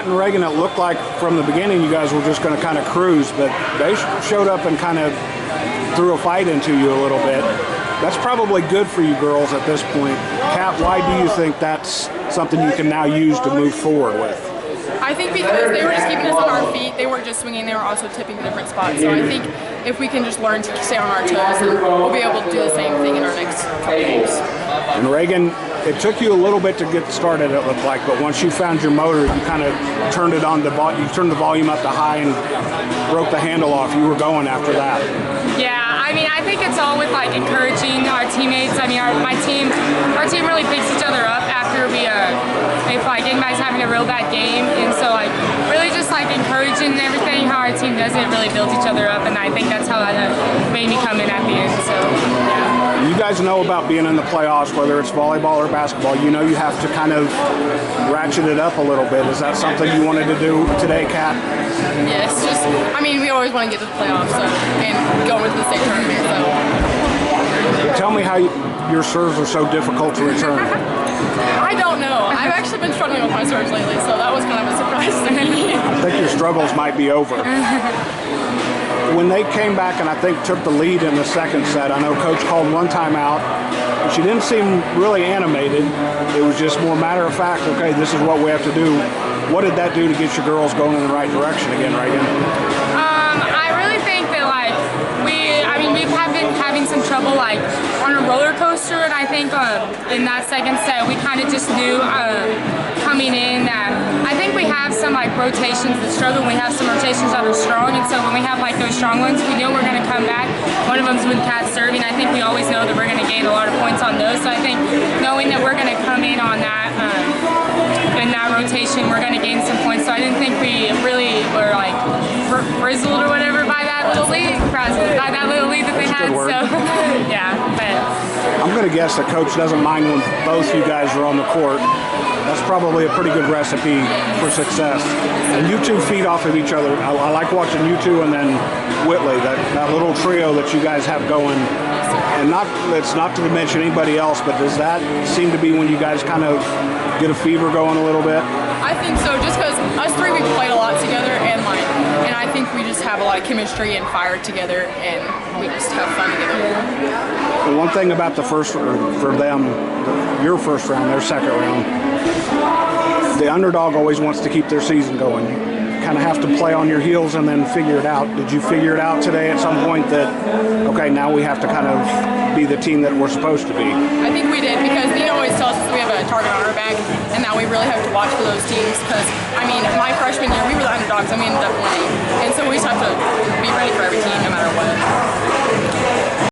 Kat and Raegan, it looked like from the beginning you guys were just going to kind of cruise, but they showed up and kind of threw a fight into you a little bit. That's probably good for you girls at this point. Kat, why do you think that's something you can now use to move forward with? I think because they were just keeping us on our feet, they weren't just swinging, they were also tipping to different spots. So I think if we can just learn to stay on our toes, then we'll be able to do the same thing in our next couple games. And Raegan, it took you a little bit to get started, it looked like, but once you found your motor, you kind of turned it on, you turned the volume up to high and broke the handle off. You were going after that. Yeah, I mean, I think it's all with like encouraging our teammates. I mean, our team really picks each other up after if like anybody's having a real bad game, and so like really just like encouraging everything. How our team does it really builds each other up, and I think that's how that made me come in at the end. So yeah. You guys know about being in the playoffs, whether it's volleyball or basketball. You know you have to kind of ratchet it up a little bit. Is that something you wanted to do today, Kat? Yes, I mean, we always want to get to the playoffs and go into the state tournament. So. Tell me how your serves are so difficult to return. I don't know. I've actually been struggling with my serves lately, so that was kind of a surprise to me. I think your struggles might be over. When they came back and I think took the lead in the second set, I know Coach called one timeout. She didn't seem really animated. It was just more matter of fact, okay, this is what we have to do. What did that do to get your girls going in the right direction again, Raegan? I really think that like we've been having some trouble like on a roller coaster, and I think in that second set we kind of just knew coming in that I think we have some like rotations that struggle, and we have some rotations that are strong, and so when we have like those strong ones, we know we're going to come back. One of them's with Kat serving. I think we always know that we're going to gain a lot of points on those, so I think knowing that we're going to come in on that in that rotation, we're going to gain some points. So I didn't think we really were like frizzled or whatever by that little lead, that they had. So yeah, but I'm going to guess the coach doesn't mind when both you guys are on the court. That's probably a pretty good recipe for success. And you two feed off of each other. I like watching you two and then Whitley, that little trio that you guys have going. And it's not to mention anybody else, but does that seem to be when you guys kind of get a fever going a little bit? I think so, just because us three, we've played a lot together, and I think we just have a lot of chemistry and fire together, and we just have fun together. The one thing about the first, for them, your first round, their second round, the underdog always wants to keep their season going. You kind of have to play on your heels and then figure it out. Did you figure it out today at some point that, okay, now we have to kind of be the team that we're supposed to be? I think we did, because Nina always tells us we have a target on our back, and that we really have to watch for those teams, because, I mean, my freshman year, we were the underdogs, and we ended up winning.